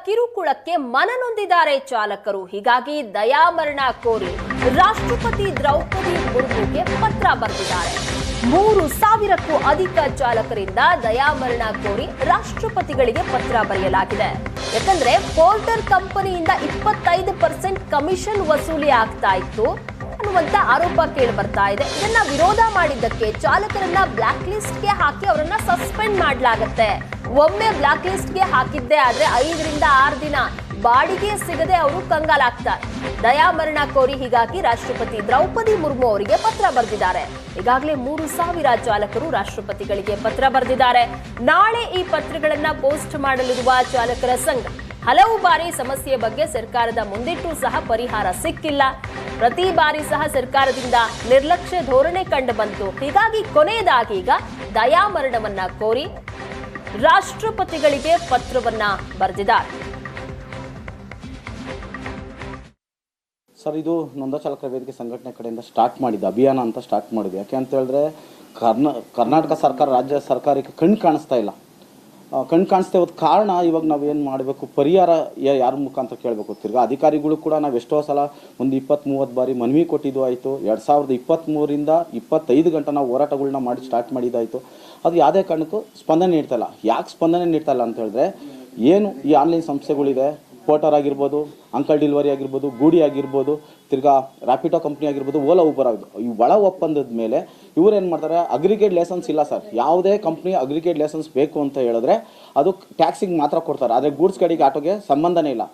ಕಿರುಕುಳಕ್ಕೆ ಮನನೊಂದಿದ್ದಾರೆ ಚಾಲಕರು. ಹೀಗಾಗಿ ದಯಾಮರಣ ಕೋರಿ ರಾಷ್ಟ್ರಪತಿ ದ್ರೌಪದಿ ಮುರ್ಮುಗೆ ಪತ್ರ ಬರೆದಿದ್ದಾರೆ. 3,000ಕ್ಕೂ ಅಧಿಕ ಚಾಲಕರಿಂದ ದಯಾಮರಣ ಕೋರಿ ರಾಷ್ಟ್ರಪತಿಗಳಿಗೆ ಪತ್ರ ಬರೆಯಲಾಗಿದೆ. ಯಾಕಂದ್ರೆ ಪೋರ್ಟರ್ ಕಂಪನಿಯಿಂದ 25% ಕಮಿಷನ್ ವಸೂಲಿ ಆಗ್ತಾ ಇತ್ತು ಅನ್ನುವಂತ ಆರೋಪ ಕೇಳಿ ಬರ್ತಾ ಇದೆ. ಇದನ್ನ ವಿರೋಧ ಮಾಡಿದ್ದಕ್ಕೆ ಚಾಲಕರನ್ನ ಬ್ಲಾಕ್ ಲಿಸ್ಟ್ಗೆ ಹಾಕಿ ಅವರನ್ನ ಸಸ್ಪೆಂಡ್ ಮಾಡಲಾಗುತ್ತೆ. ಒಮ್ಮೆ ಬ್ಲಾಕ್ ಲಿಸ್ಟ್ಗೆ ಹಾಕಿದ್ದೇ ಆದ್ರೆ 5 ರಿಂದ 6 ದಿನ ಬಾಡಿಗೆ ಸಿಗದೆ ಅವರು ಕಂಗಾಲಾಗ್ತಾರೆ. ದಯಾಮರಣ ಕೋರಿ ಹೀಗಾಗಿ ರಾಷ್ಟ್ರಪತಿ ದ್ರೌಪದಿ ಮುರ್ಮು ಅವರಿಗೆ ಪತ್ರ ಬರೆದಿದ್ದಾರೆ. ಈಗಾಗಲೇ 3,000 ಚಾಲಕರು ರಾಷ್ಟ್ರಪತಿಗಳಿಗೆ ಪತ್ರ ಬರೆದಿದ್ದಾರೆ. ನಾಳೆ ಈ ಪತ್ರಗಳನ್ನ ಪೋಸ್ಟ್ ಮಾಡಲಿರುವ ಚಾಲಕರ ಸಂಘ ಹಲವು ಬಾರಿ ಸಮಸ್ಯೆ ಬಗ್ಗೆ ಸರ್ಕಾರದ ಮುಂದಿಟ್ಟು ಸಹ ಪರಿಹಾರ ಸಿಕ್ಕಿಲ್ಲ. ಪ್ರತಿ ಬಾರಿ ಸಹ ಸರ್ಕಾರದಿಂದ ನಿರ್ಲಕ್ಷ್ಯ ಧೋರಣೆ ಕಂಡು ಬಂತು. ಹೀಗಾಗಿ ಕೊನೆಯದಾಗಿ ಈಗ ದಯಾಮರಣವನ್ನ ಕೋರಿ ರಾಷ್ಟ್ರಪತಿಗಳಿಗೆ ಪತ್ರವನ್ನ ಬರೆದಿದ್ದಾರೆ. ಸರ್, ಇದು ನೊಂದ ಚಾಲಕರ ವೇದಿಕೆ ಸಂಘಟನೆ ಕಡೆಯಿಂದ ಸ್ಟಾರ್ಟ್ ಮಾಡಿದ್ದು ಅಭಿಯಾನ ಅಂತ ಸ್ಟಾರ್ಟ್ ಮಾಡಿದ್ವಿ. ಯಾಕೆ ಅಂತ ಹೇಳಿದ್ರೆ ಕರ್ನಾಟಕ ಸರ್ಕಾರ, ರಾಜ್ಯ ಸರ್ಕಾರಕ್ಕೆ ಕಣ್ಣು ಕಾಣಿಸ್ತಾ ಇಲ್ಲ. ಕಣ್ಣು ಕಾಣಿಸ್ತಾ ಇರೋದು ಕಾರಣ ಇವಾಗ ನಾವು ಏನು ಮಾಡಬೇಕು, ಪರಿಹಾರ ಯಾರ ಮುಖಾಂತರ ಕೇಳಬೇಕು. ತಿರ್ಗಾ ಅಧಿಕಾರಿಗಳು ಕೂಡ ನಾವು ಎಷ್ಟೋ ಸಲ ಒಂದು 20-30 ಬಾರಿ ಮನವಿ ಕೊಟ್ಟಿದ್ದು ಆಯಿತು. 2023ರಿಂದ 25 ಗಂಟೆ ನಾವು ಹೋರಾಟಗಳನ್ನ ಮಾಡಿ ಸ್ಟಾರ್ಟ್ ಮಾಡಿದ್ದಾಯಿತು. ಅದು ಯಾವುದೇ ಕಾರಣಕ್ಕೂ ಸ್ಪಂದನೆ ನೀಡ್ತಾ ಇಲ್ಲ. ಯಾಕೆ ಸ್ಪಂದನೆ ನೀಡ್ತಾ ಇಲ್ಲ ಅಂತ ಹೇಳಿದ್ರೆ, ಏನು ಈ ಆನ್ಲೈನ್ ಸಂಸ್ಥೆಗಳಿದೆ, ಪೋರ್ಟರ್ ಆಗಿರ್ಬೋದು, ಅಂಕಲ್ ಡೆಲಿವರಿ ಆಗಿರ್ಬೋದು, ಗೂಡಿ ಆಗಿರ್ಬೋದು, ತಿರ್ಗಾ ರ್ಯಾಪಿಡೋ ಕಂಪ್ನಿ ಆಗಿರ್ಬೋದು, ಓಲಾ ಊಬರ್ ಆಗಿರ್ಬೋದು, ಈ ಒಳ ಒಪ್ಪಂದದ ಮೇಲೆ ಇವ್ರು ಏನು ಮಾಡ್ತಾರೆ, ಅಗ್ರಿಗೇಟ್ ಲೈಸೆನ್ಸ್ ಇಲ್ಲ ಸರ್. ಯಾವುದೇ ಕಂಪ್ನಿ ಅಗ್ರಿಗೇಟ್ ಲೈಸೆನ್ಸ್ ಬೇಕು ಅಂತ ಹೇಳಿದ್ರೆ ಅದು ಟ್ಯಾಕ್ಸಿಗೆ ಮಾತ್ರ ಕೊಡ್ತಾರೆ. ಆದರೆ ಗೂಡ್ಸ್ ಗಾಡಿಗೆ ಆಟೋಗೆ ಸಂಬಂಧನೇ ಇಲ್ಲ.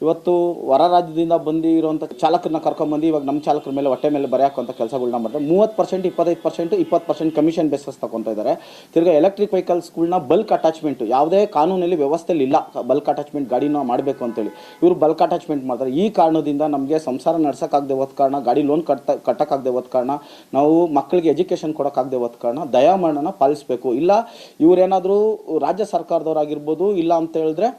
ಇವತ್ತು ಹೊರ ರಾಜ್ಯದಿಂದ ಬಂದಿರೋಂಥ ಚಾಲಕರನ್ನ ಕರ್ಕೊಂಡ್ಬಂದು ಇವಾಗ ನಮ್ಮ ಚಾಲಕರ ಮೇಲೆ ಹೊಟ್ಟೆ ಮೇಲೆ ಬರೆಯಾಕುವಂಥ ಕೆಲಸಗಳನ್ನ ಮಾಡ್ತಾರೆ. 30%, 25%, 20% ಕಮಿಷನ್ ಬೇಸಸ್ ತಗೊತಾ ಇದ್ದಾರೆ. ತಿರ್ಗಾ ಎಲೆಕ್ಟ್ರಿಕ್ ವೆಹಿಕಲ್ಸ್ಗಳನ್ನ ಬಲ್ಕ್ ಅಟ್ಯಾಚ್ಮೆಂಟ್ ಯಾವುದೇ ಕಾನೂನಲ್ಲಿ ವ್ಯವಸ್ಥೆಯಲ್ಲಿ ಇಲ್ಲ. ಬಲ್ಕ್ ಅಟ್ಯಾಚ್ಮೆಂಟ್ ಗಾಡಿನ ಮಾಡಬೇಕು ಅಂತೇಳಿ ಇವರು ಬಲ್ಕ್ ಅಟ್ಯಾಚ್ಮೆಂಟ್ ಮಾಡ್ತಾರೆ. ಈ ಕಾರಣದಿಂದ ನಮಗೆ ಸಂಸಾರ ನಡ್ಸೋಕ್ಕಾಗದೆ ಹೋದ ಕಾರಣ, ಗಾಡಿ ಲೋನ್ ಕಟ್ಟೋಕ್ಕಾಗದೆ ಹೋದ ಕಾರಣ, ನಾವು ಮಕ್ಕಳಿಗೆ ಎಜುಕೇಷನ್ ಕೊಡೋಕ್ಕಾಗದೆ ಹೋದ ಕಾರಣ ದಯಾಮರಣನ ಪಾಲಿಸಬೇಕು. ಇಲ್ಲ ಇವರೇನಾದರೂ ರಾಜ್ಯ ಸರ್ಕಾರದವರಾಗಿರ್ಬೋದು, ಇಲ್ಲ ಅಂತ ಹೇಳಿದ್ರೆ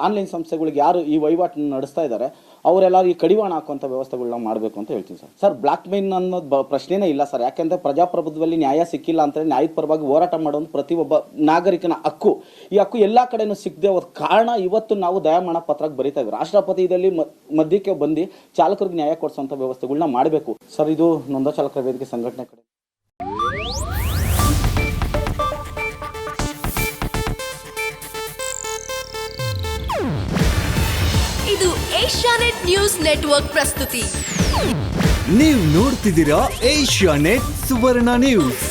ಆನ್ಲೈನ್ ಸಂಸ್ಥೆಗಳಿಗೆ ಯಾರು ಈ ವಹಿವಾಟನ್ನು ನಡೆಸ್ತಾ ಇದ್ದಾರೆ ಅವರೆಲ್ಲರೂ ಈ ಕಡಿವಾಣ ಹಾಕುವಂಥ ವ್ಯವಸ್ಥೆಗಳನ್ನ ಮಾಡಬೇಕು ಅಂತ ಹೇಳ್ತೀನಿ ಸರ್. ಸರ್, ಬ್ಲಾಕ್ ಮೇಲ್ ಅನ್ನೋದು ಪ್ರಶ್ನೆನೇ ಇಲ್ಲ ಸರ್. ಯಾಕೆಂದರೆ ಪ್ರಜಾಪ್ರಭುತ್ವದಲ್ಲಿ ನ್ಯಾಯ ಸಿಕ್ಕಿಲ್ಲ ಅಂತ ನ್ಯಾಯದ ಪರವಾಗಿ ಹೋರಾಟ ಮಾಡೋದು ಪ್ರತಿಯೊಬ್ಬ ನಾಗರಿಕನ ಹಕ್ಕು. ಈ ಹಕ್ಕು ಎಲ್ಲ ಕಡೆನೂ ಸಿಗದೆ ಹೋದ ಕಾರಣ ಇವತ್ತು ನಾವು ದಯಾಮರಣ ಪತ್ರಕ್ಕೆ ಬರೀತಾ ಇದ್ದೀವಿ. ರಾಷ್ಟ್ರಪತಿ ಇದರಲ್ಲಿ ಮಧ್ಯಕ್ಕೆ ಬಂದು ಚಾಲಕರಿಗೆ ನ್ಯಾಯ ಕೊಡಿಸುವಂಥ ವ್ಯವಸ್ಥೆಗಳನ್ನ ಮಾಡಬೇಕು ಸರ್. ಇದು ನೊಂದ ಚಾಲಕರ ವೇದಿಕೆ ಸಂಘಟನೆ ಕಡೆ. ಇದು ಏಷ್ಯಾನೆಟ್ ನ್ಯೂಸ್ ನೆಟ್ವರ್ಕ್ ಪ್ರಸ್ತುತಿ. ನೀವು ನೋಡ್ತಿದ್ದೀರಾ ಏಷ್ಯಾನೆಟ್ ಸುವರ್ಣ ನ್ಯೂಸ್.